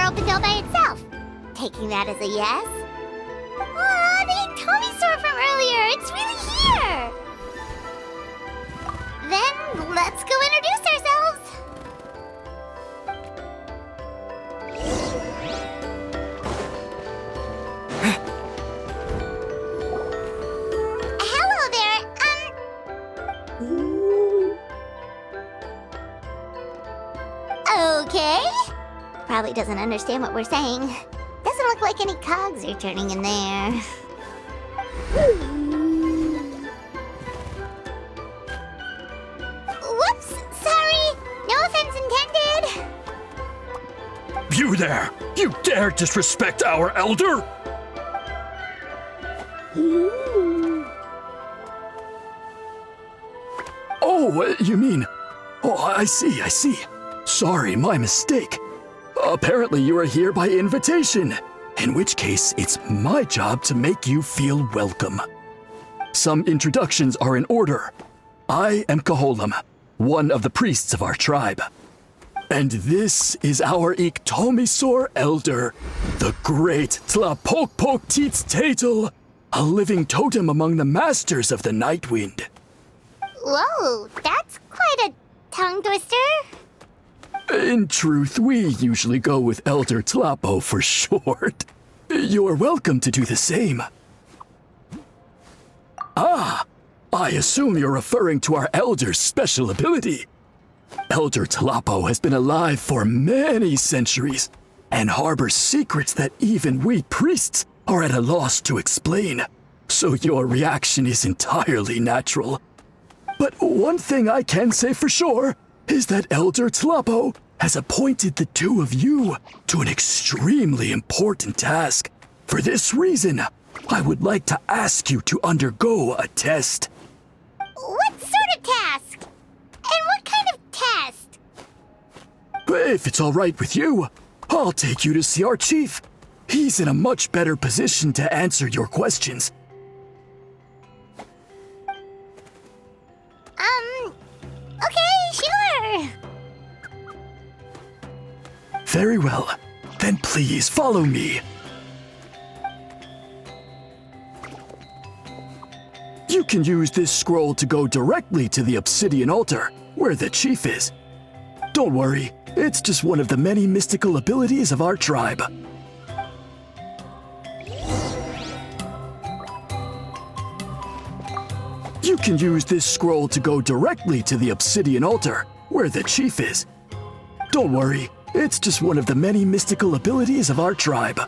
opened all by itself. Taking that as a yes? Aw, the Tommy store from earlier! It's really here! Then, let's go introduce ourselves! Hello there, Okay. Probably doesn't understand what we're saying. Doesn't look like any cogs are turning in there. Whoops! Sorry! No offense intended! You there! You dare disrespect our elder? Oh, you mean... Oh, I see. Sorry, my mistake. Apparently you are here by invitation, in which case it's my job to make you feel welcome. Some introductions are in order. I am Kaholam, one of the priests of our tribe. And this is our Iktomisor elder, the great Tlapokpok Teets Tatel, a living totem among the masters of the Night Wind. Whoa, that's quite a tongue twister. In truth, we usually go with Elder Tlapo for short. You're welcome to do the same. Ah, I assume you're referring to our elder's special ability. Elder Tlapo has been alive for many centuries and harbors secrets that even we priests are at a loss to explain. So your reaction is entirely natural. But one thing I can say for sure is that Elder Tlapo has appointed the two of you to an extremely important task. For this reason, I would like to ask you to undergo a test. What sort of task? And what kind of test? If it's all right with you, I'll take you to see our chief. He's in a much better position to answer your questions. Okay, sure. Very well. Then please follow me. You can use this scroll to go directly to the obsidian altar, where the chief is. Don't worry, it's just one of the many mystical abilities of our tribe. You can use this scroll to go directly to the obsidian altar, where the chief is. Don't worry, it's just one of the many mystical abilities of our tribe.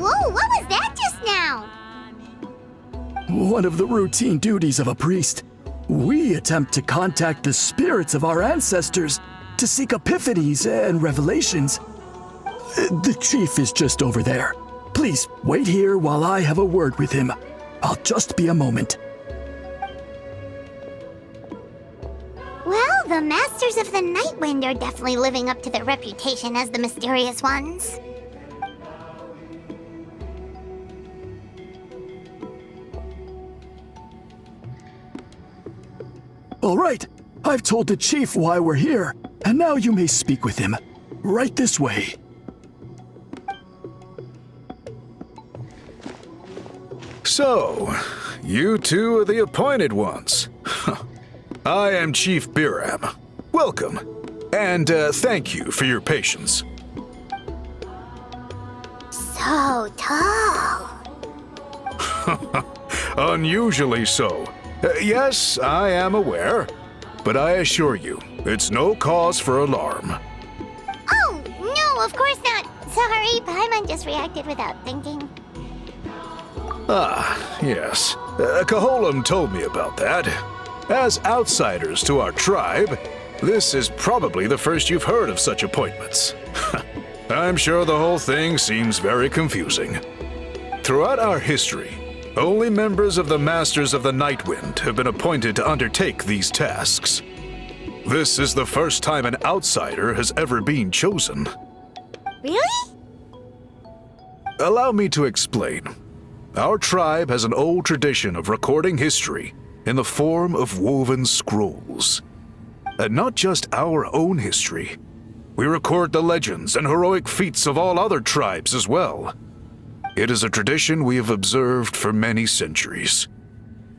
Whoa, what was that just now? One of the routine duties of a priest. We attempt to contact the spirits of our ancestors to seek epiphanies and revelations. The chief is just over there. Please wait here while I have a word with him. I'll just be a moment. Well, the Masters of the Night Wind are definitely living up to their reputation as the mysterious ones. All right, I've told the chief why we're here, and now you may speak with him. Right this way. So, you two are the appointed ones. I am Chief Biram. Welcome, and thank you for your patience. So tall. Unusually so. Yes, I am aware, but I assure you, it's no cause for alarm. Oh, no, of course not. Sorry, Paimon just reacted without thinking. Ah, yes. Caholam told me about that. As outsiders to our tribe, this is probably the first you've heard of such appointments. I'm sure the whole thing seems very confusing. Throughout our history, only members of the Masters of the Nightwind have been appointed to undertake these tasks. This is the first time an outsider has ever been chosen. Really? Allow me to explain. Our tribe has an old tradition of recording history in the form of woven scrolls. And not just our own history. We record the legends and heroic feats of all other tribes as well. It is a tradition we have observed for many centuries.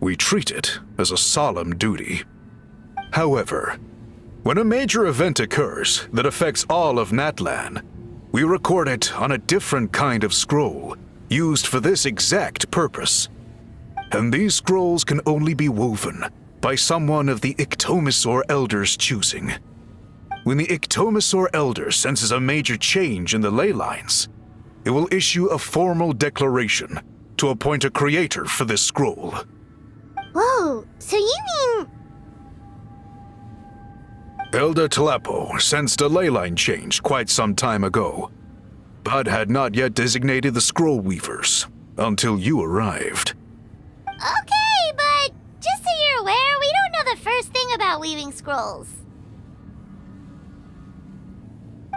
We treat it as a solemn duty. However, when a major event occurs that affects all of Natlan, we record it on a different kind of scroll, used for this exact purpose. And these scrolls can only be woven by someone of the Ictomisaur Elder's choosing. When the Ictomisaur Elder senses a major change in the ley lines, it will issue a formal declaration to appoint a creator for this scroll. Whoa, so you mean... Elder Talapo sensed a ley line change quite some time ago, but had not yet designated the scroll weavers until you arrived. Okay, but just so you're aware, we don't know the first thing about weaving scrolls.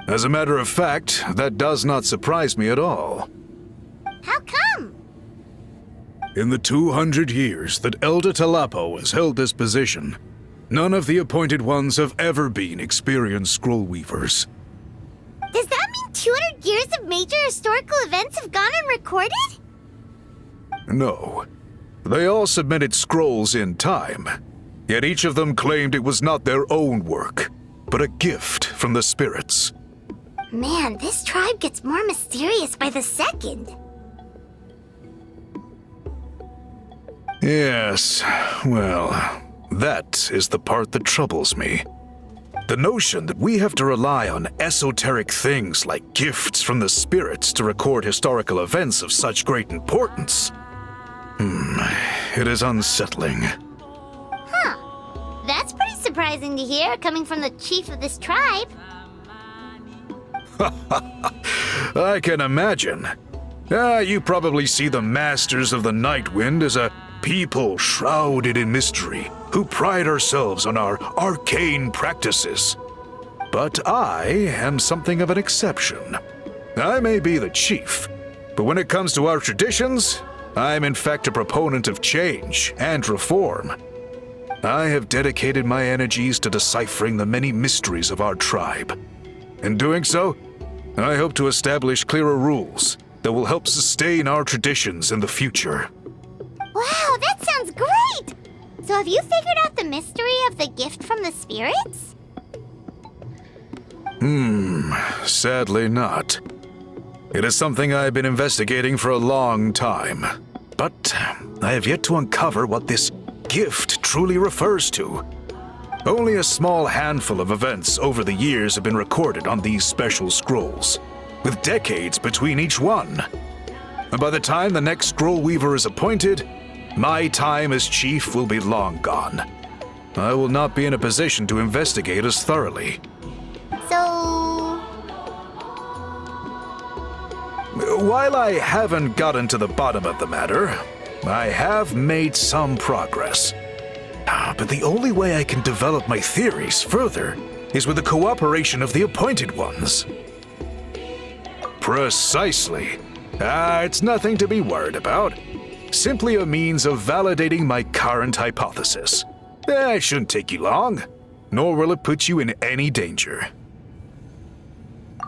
As a matter of fact, that does not surprise me at all. How come? In the 200 years that Elder Talapo has held this position, none of the appointed ones have ever been experienced scroll weavers. Does that mean 200 years of major historical events have gone unrecorded? No. They all submitted scrolls in time, yet each of them claimed it was not their own work, but a gift from the spirits. Man, this tribe gets more mysterious by the second. Yes, well, that is the part that troubles me. The notion that we have to rely on esoteric things like gifts from the spirits to record historical events of such great importance. It is unsettling. Huh. That's pretty surprising to hear, coming from the chief of this tribe. I can imagine. You probably see the Masters of the Nightwind as a people shrouded in mystery, who pride ourselves on our arcane practices. But I am something of an exception. I may be the chief, but when it comes to our traditions, I'm in fact a proponent of change and reform. I have dedicated my energies to deciphering the many mysteries of our tribe. In doing so, I hope to establish clearer rules that will help sustain our traditions in the future. Wow, that sounds great! So have you figured out the mystery of the gift from the spirits? Sadly not. It is something I've been investigating for a long time, but I have yet to uncover what this gift truly refers to. Only a small handful of events over the years have been recorded on these special scrolls, with decades between each one. And by the time the next scroll weaver is appointed, my time as chief will be long gone. I will not be in a position to investigate as thoroughly. So... While I haven't gotten to the bottom of the matter, I have made some progress. But the only way I can develop my theories further is with the cooperation of the appointed ones. Precisely. It's nothing to be worried about. Simply a means of validating my current hypothesis. It shouldn't take you long, nor will it put you in any danger.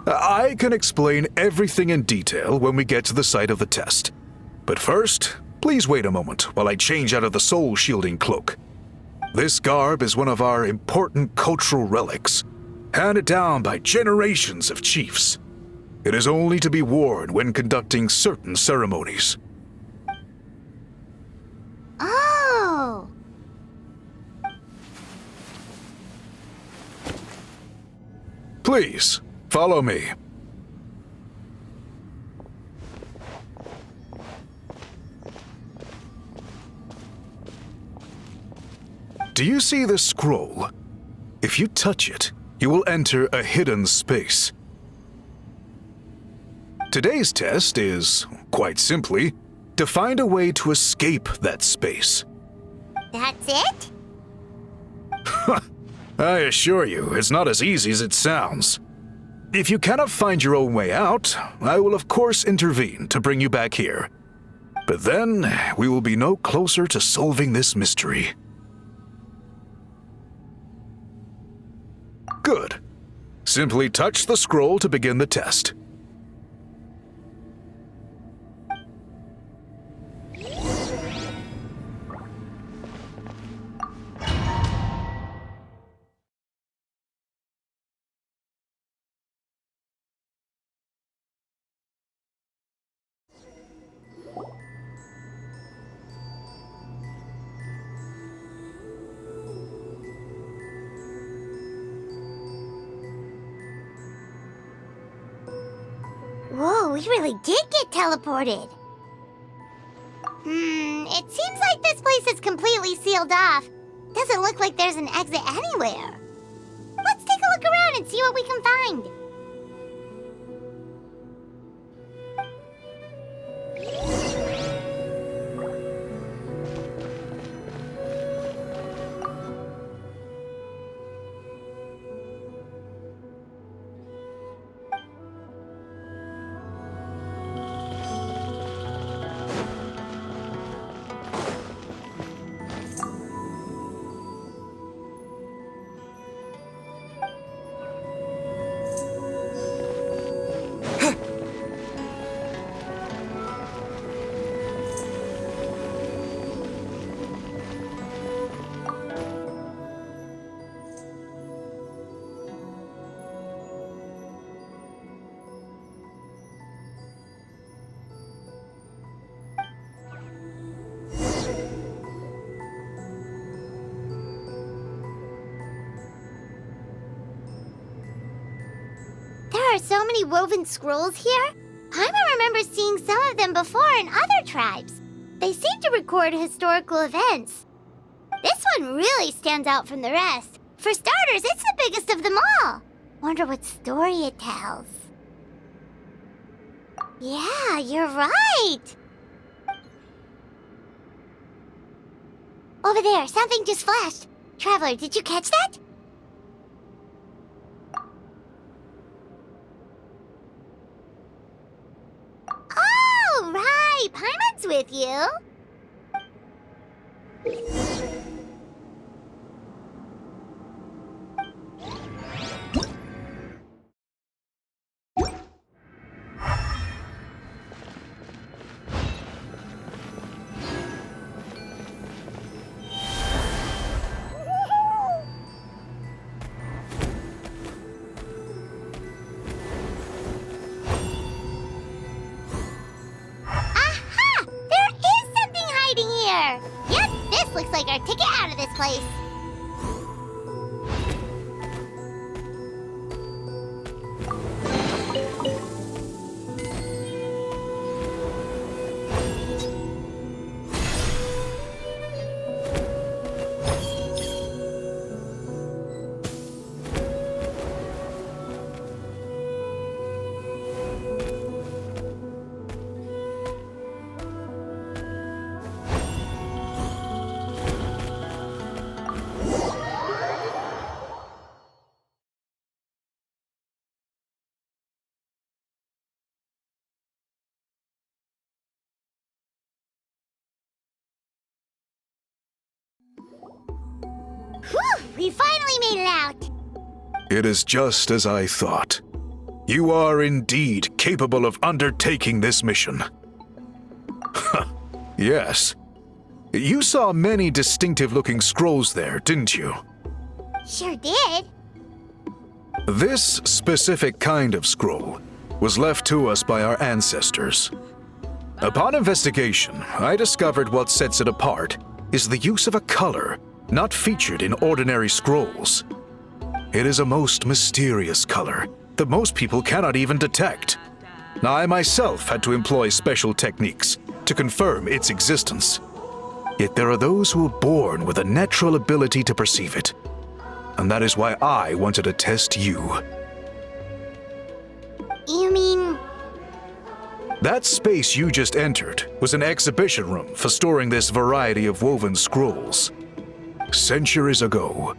I can explain everything in detail when we get to the site of the test. But first, please wait a moment while I change out of the soul-shielding cloak. This garb is one of our important cultural relics, handed down by generations of chiefs. It is only to be worn when conducting certain ceremonies. Oh! Please, follow me. Do you see this scroll? If you touch it, you will enter a hidden space. Today's test is, quite simply, to find a way to escape that space. That's it? I assure you, it's not as easy as it sounds. If you cannot find your own way out, I will of course intervene to bring you back here. But then, we will be no closer to solving this mystery. Good. Simply touch the scroll to begin the test. Whoa, we really did get teleported. It seems like this place is completely sealed off. Doesn't look like there's an exit anywhere. Let's take a look around and see what we can find. There are so many woven scrolls here. Paimon remembers seeing some of them before in other tribes. They seem to record historical events. This one really stands out from the rest. For starters, it's the biggest of them all. Wonder what story it tells. Yeah, you're right. Over there, something just flashed. Traveler, did you catch that? Oh, right. Paimon's with you. Looks like our ticket out of this place. Whew! We finally made it out! It is just as I thought. You are indeed capable of undertaking this mission. Yes. You saw many distinctive-looking scrolls there, didn't you? Sure did. This specific kind of scroll was left to us by our ancestors. Upon investigation, I discovered what sets it apart is the use of a color not featured in ordinary scrolls. It is a most mysterious color that most people cannot even detect. I myself had to employ special techniques to confirm its existence. Yet there are those who are born with a natural ability to perceive it. And that is why I wanted to test you. You mean... That space you just entered was an exhibition room for storing this variety of woven scrolls. Centuries ago,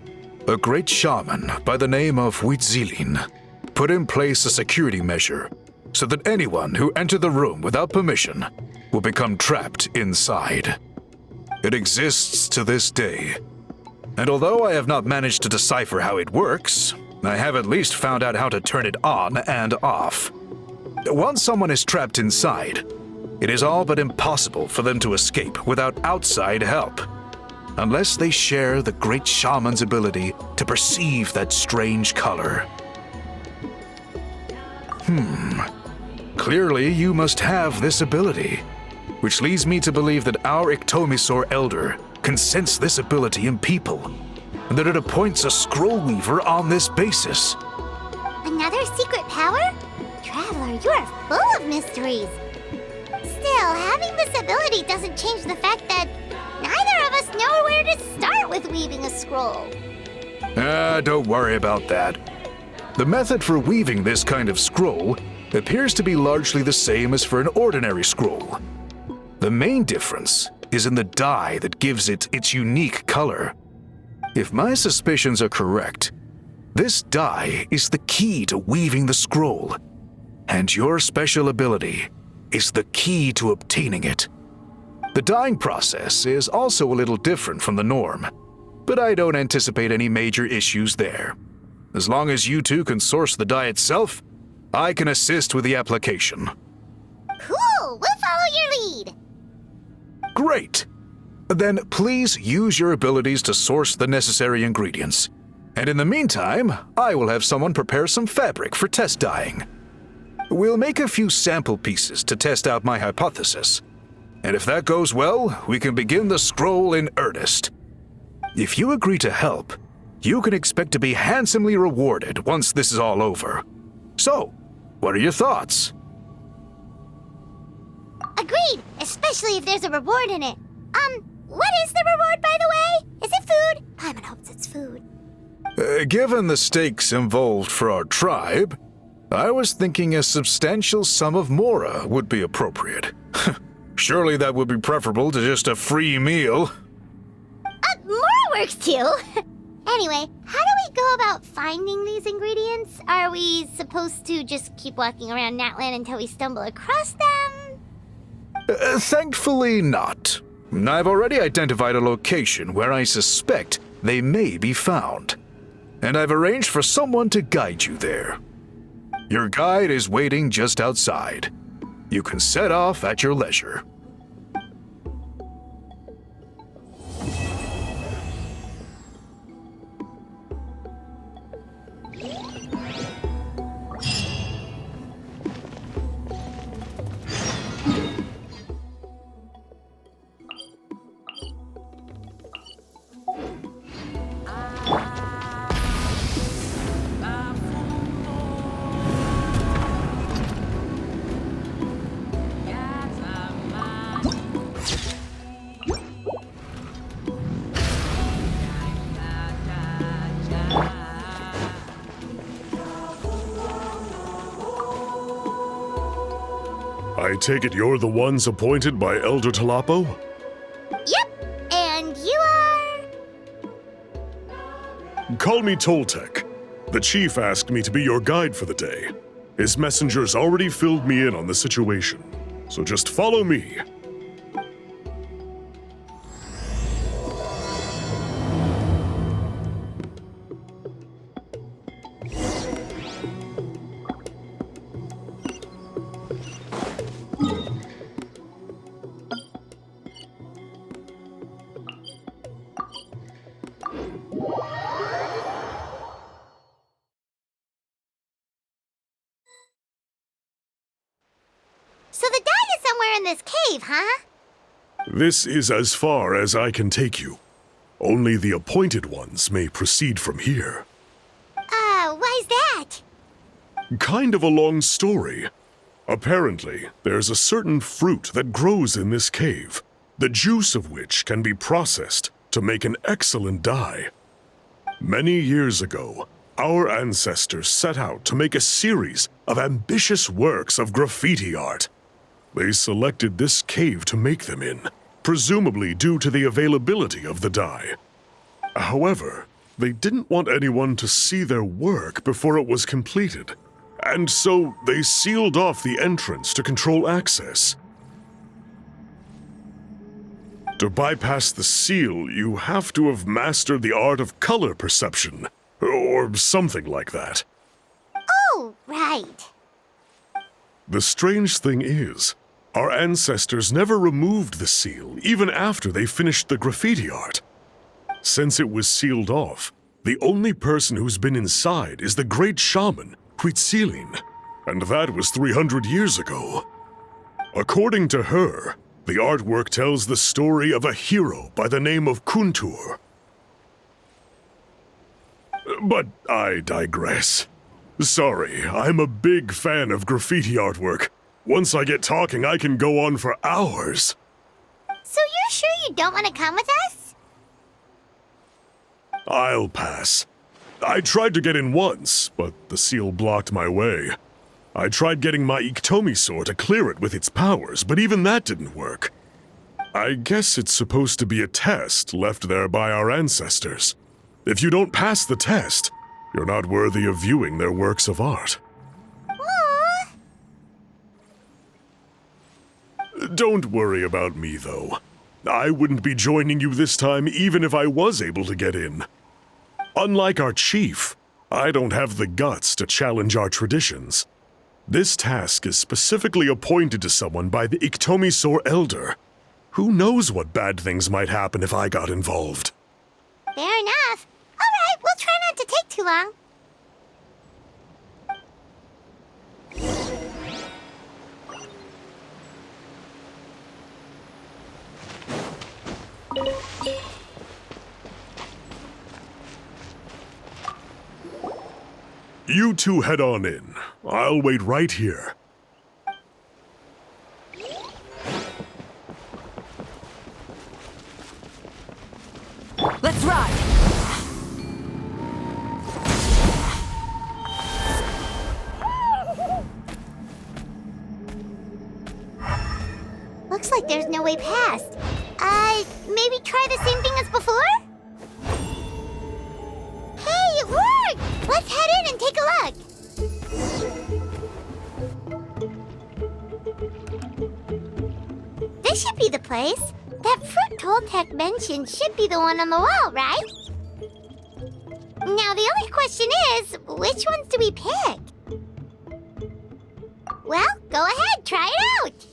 a great shaman by the name of Huitzilin put in place a security measure so that anyone who entered the room without permission will become trapped inside. It exists to this day. And although I have not managed to decipher how it works, I have at least found out how to turn it on and off. Once someone is trapped inside, it is all but impossible for them to escape without outside help, unless they share the great shaman's ability to perceive that strange color. Clearly you must have this ability, which leads me to believe that our Ictomisaur Elder can sense this ability in people, and that it appoints a scroll weaver on this basis. Another secret power? Traveler, you are full of mysteries. Still, having this ability doesn't change the fact that neither of us know where to start with weaving a scroll. Don't worry about that. The method for weaving this kind of scroll appears to be largely the same as for an ordinary scroll. The main difference is in the dye that gives it its unique color. If my suspicions are correct, this dye is the key to weaving the scroll, and your special ability is the key to obtaining it. The dyeing process is also a little different from the norm, but I don't anticipate any major issues there. As long as you two can source the dye itself, I can assist with the application. Cool! We'll follow your lead! Great! Then please use your abilities to source the necessary ingredients. And in the meantime, I will have someone prepare some fabric for test dyeing. We'll make a few sample pieces to test out my hypothesis. And if that goes well, we can begin the scroll in earnest. If you agree to help, you can expect to be handsomely rewarded once this is all over. So, what are your thoughts? Agreed, especially if there's a reward in it. What is the reward, by the way? Is it food? Paimon hopes it's food. Given the stakes involved for our tribe, I was thinking a substantial sum of mora would be appropriate. Surely that would be preferable to just a free meal. More works too! Anyway, how do we go about finding these ingredients? Are we supposed to just keep walking around Natlan until we stumble across them? Thankfully not. I've already identified a location where I suspect they may be found, and I've arranged for someone to guide you there. Your guide is waiting just outside. You can set off at your leisure. I take it you're the ones appointed by Elder Talapo? Yep, and you are... Call me Toltec. The chief asked me to be your guide for the day. His messengers already filled me in on the situation, so just follow me. So the dye is somewhere in this cave, huh? This is as far as I can take you. Only the appointed ones may proceed from here. Why's that? Kind of a long story. Apparently, there's a certain fruit that grows in this cave. the juice of which can be processed to make an excellent dye. Many years ago, our ancestors set out to make a series of ambitious works of graffiti art. They selected this cave to make them in, presumably due to the availability of the dye. However, they didn't want anyone to see their work before it was completed, and so they sealed off the entrance to control access. To bypass the seal, you have to have mastered the art of color perception, or something like that. Oh, right. The strange thing is, our ancestors never removed the seal even after they finished the graffiti art. Since it was sealed off, the only person who's been inside is the great shaman, Huitzilin, and that was 300 years ago. According to her, the artwork tells the story of a hero by the name of Kuntur. But I digress. Sorry, I'm a big fan of graffiti artwork. Once I get talking, I can go on for hours. So you're sure you don't want to come with us? I'll pass. I tried to get in once, but the seal blocked my way. I tried getting my Iktomi to clear it with its powers, but even that didn't work. I guess it's supposed to be a test left there by our ancestors. If you don't pass the test, you're not worthy of viewing their works of art. Aww. Don't worry about me, though. I wouldn't be joining you this time even if I was able to get in. Unlike our chief, I don't have the guts to challenge our traditions. This task is specifically appointed to someone by the Iktomi Elder. Who knows what bad things might happen if I got involved? Fair enough. All right, we'll try not to take too long. You two head on in. I'll wait right here. Let's ride! Looks like there's no way past. Maybe try the same thing as before? Hey, it worked! Let's head in and take a look. This should be the place. That fruit Toltec mentioned should be the one on the wall, right? Now, the only question is, which ones do we pick? Well, go ahead, try it out!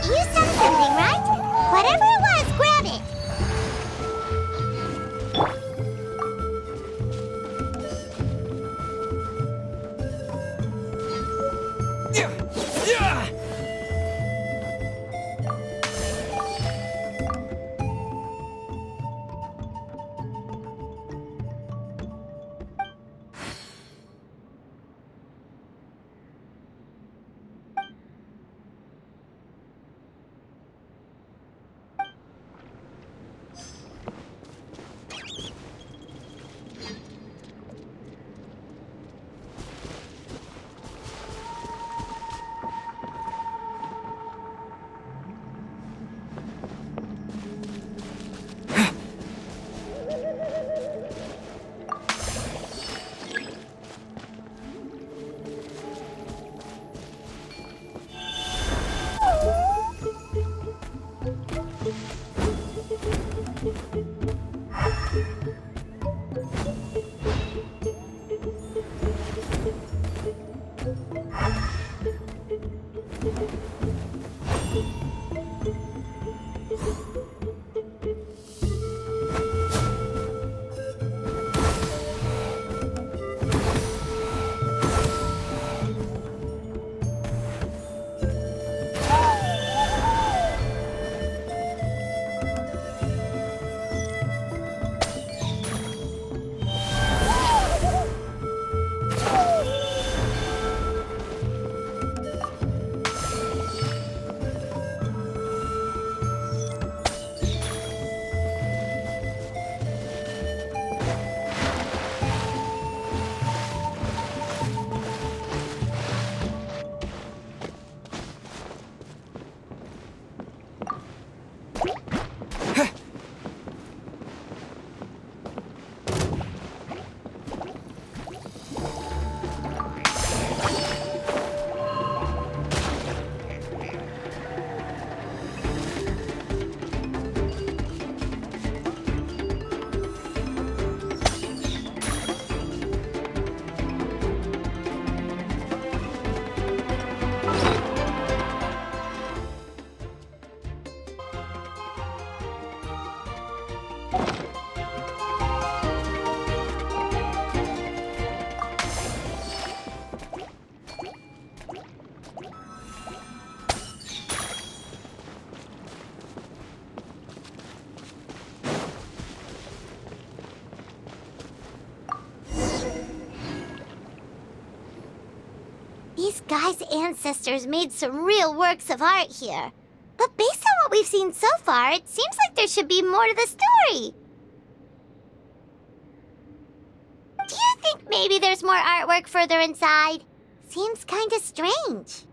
You said something, right? Whatever it was, grab it. These guys' ancestors made some real works of art here. But based on what we've seen so far, it seems like there should be more to the story. Do you think maybe there's more artwork further inside? Seems kinda strange.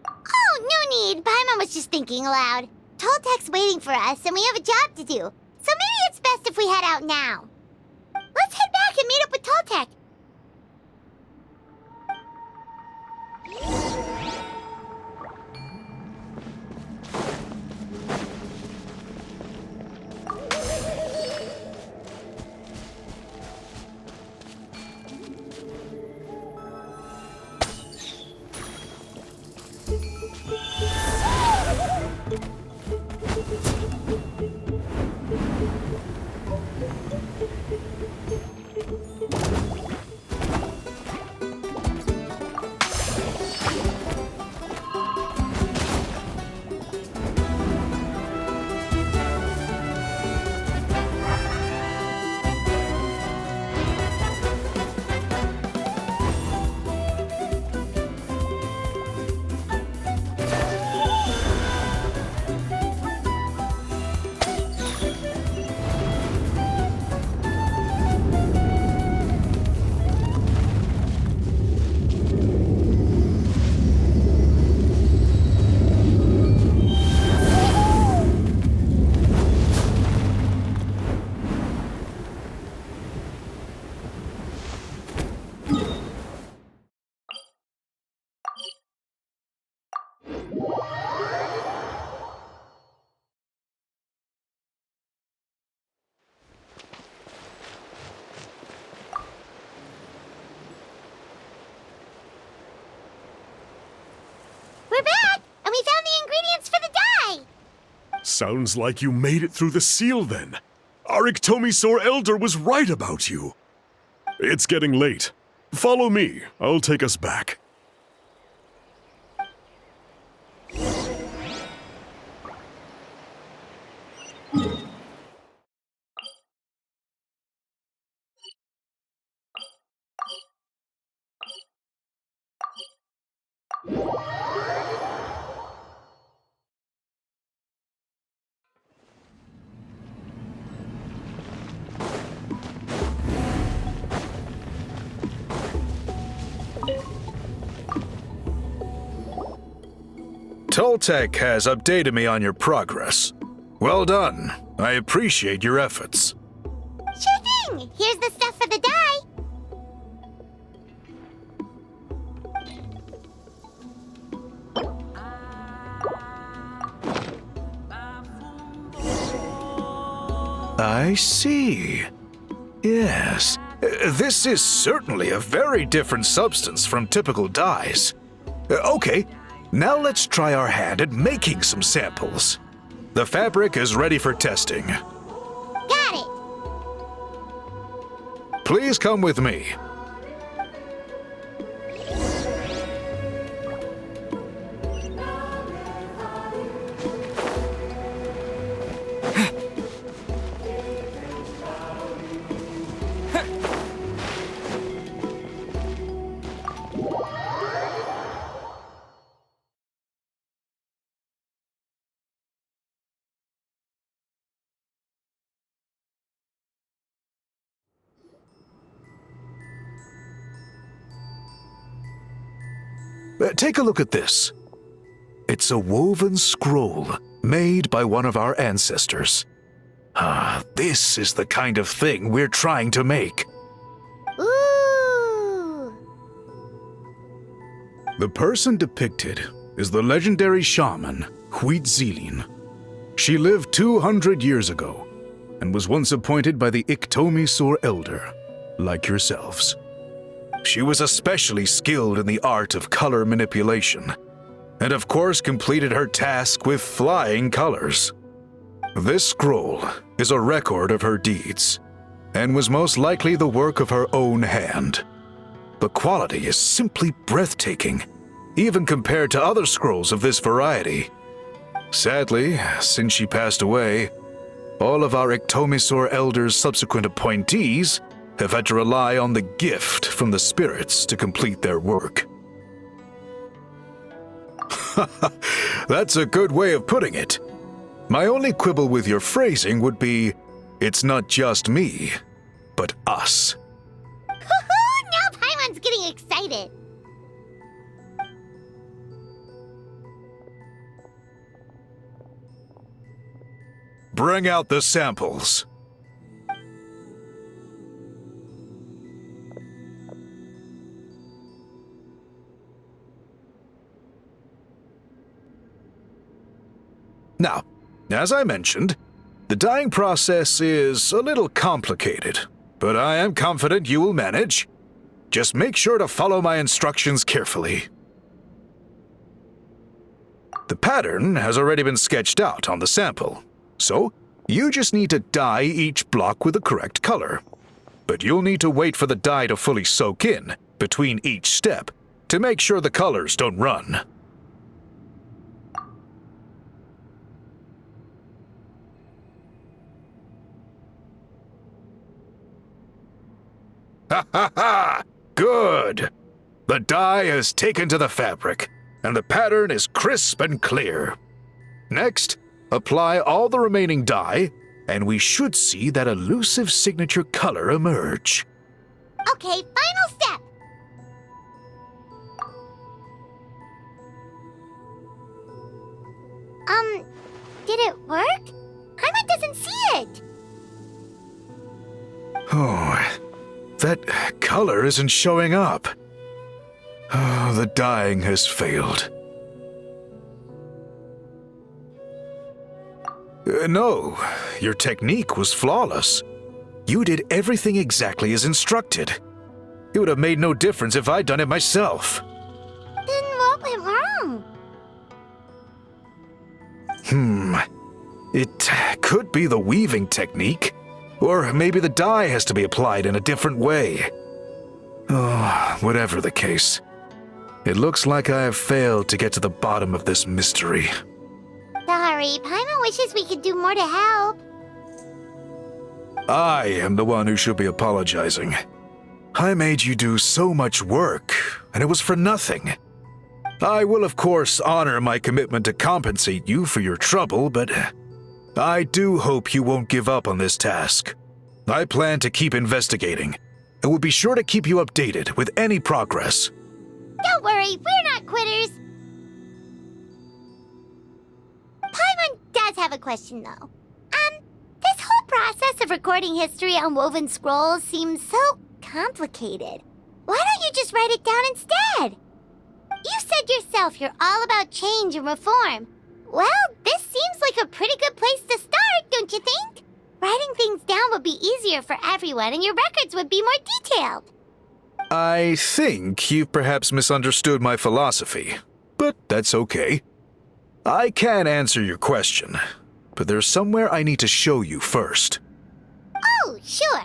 Oh, no need. Paimon was just thinking aloud. Toltek's waiting for us, and we have a job to do. So maybe it's best if we head out now. Let's head back and meet up with Toltek. We're back, and we found the ingredients for the dye! Sounds like you made it through the seal then. Our Iktomisaur Elder was right about you. It's getting late. Follow me. I'll take us back. Toltek has updated me on your progress. Well done. I appreciate your efforts. Sure thing! Here's the stuff for the dye. I see. Yes. This is certainly a very different substance from typical dyes. Okay, now let's try our hand at making some samples. The fabric is ready for testing. Got it! Please come with me. Take a look at this. It's a woven scroll made by one of our ancestors. This is the kind of thing we're trying to make. Ooh! The person depicted is the legendary shaman, Huitzilin. She lived 200 years ago and was once appointed by the Iktomisaur Elder, like yourselves. She was especially skilled in the art of color manipulation, and of course completed her task with flying colors. This scroll is a record of her deeds, and was most likely the work of her own hand. The quality is simply breathtaking, even compared to other scrolls of this variety. Sadly, since she passed away, all of our Iktomisaur Elder's subsequent appointees have had to rely on the gift from the spirits to complete their work. That's a good way of putting it. My only quibble with your phrasing would be, it's not just me, but us. Now Paimon's getting excited. Bring out the samples. Now, as I mentioned, the dyeing process is a little complicated, but I am confident you will manage. Just make sure to follow my instructions carefully. The pattern has already been sketched out on the sample, so you just need to dye each block with the correct color. But you'll need to wait for the dye to fully soak in between each step to make sure the colors don't run. Ha ha ha! Good! The dye has taken to the fabric, and the pattern is crisp and clear. Next, apply all the remaining dye, and we should see that elusive signature color emerge. Okay, final step. Did it work? Paimon doesn't see it. Oh, that color isn't showing up. Oh, the dyeing has failed. No, your technique was flawless. You did everything exactly as instructed. It would have made no difference if I'd done it myself. Then what went wrong? It could be the weaving technique, or maybe the dye has to be applied in a different way. Oh, whatever the case, it looks like I have failed to get to the bottom of this mystery. Sorry, Paimon wishes we could do more to help. I am the one who should be apologizing. I made you do so much work, and it was for nothing. I will, of course, honor my commitment to compensate you for your trouble, but I do hope you won't give up on this task. I plan to keep investigating, and will be sure to keep you updated with any progress. Don't worry, we're not quitters. Paimon does have a question, though. This whole process of recording history on woven scrolls seems so complicated. Why don't you just write it down instead? You said yourself you're all about change and reform. Well, this seems like a pretty good place to start, don't you think? Writing things down would be easier for everyone, and your records would be more detailed. I think you've perhaps misunderstood my philosophy, but that's okay. I can answer your question, but there's somewhere I need to show you first. Oh, sure.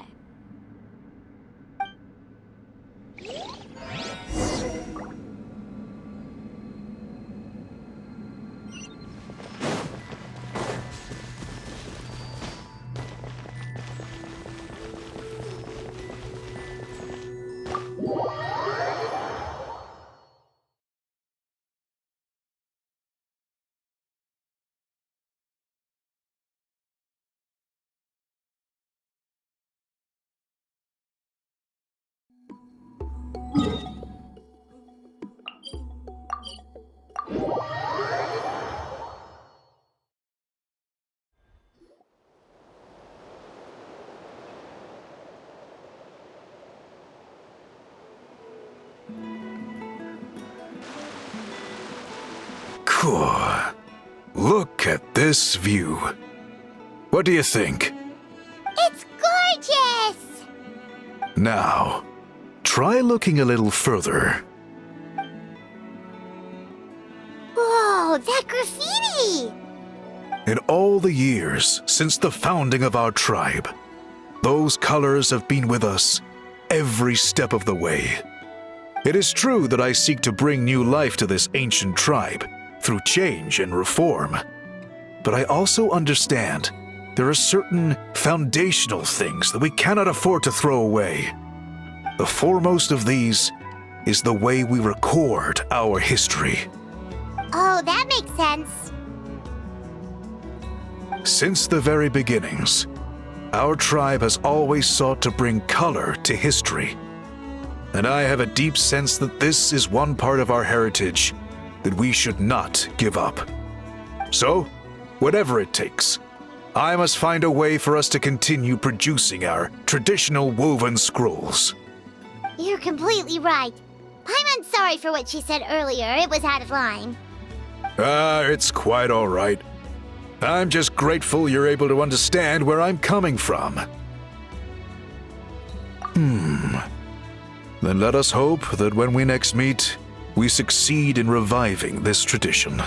Cool. Look at this view. What do you think? It's gorgeous! Now, try looking a little further. Whoa, that graffiti! In all the years since the founding of our tribe, those colors have been with us every step of the way. It is true that I seek to bring new life to this ancient tribe through change and reform. But I also understand there are certain foundational things that we cannot afford to throw away. The foremost of these is the way we record our history. Oh, that makes sense. Since the very beginnings, our tribe has always sought to bring color to history. And I have a deep sense that this is one part of our heritage that we should not give up. So, whatever it takes, I must find a way for us to continue producing our traditional woven scrolls. You're completely right. I'm sorry for what she said earlier. It was out of line. It's quite all right. I'm just grateful you're able to understand where I'm coming from. Then let us hope that when we next meet, we succeed in reviving this tradition.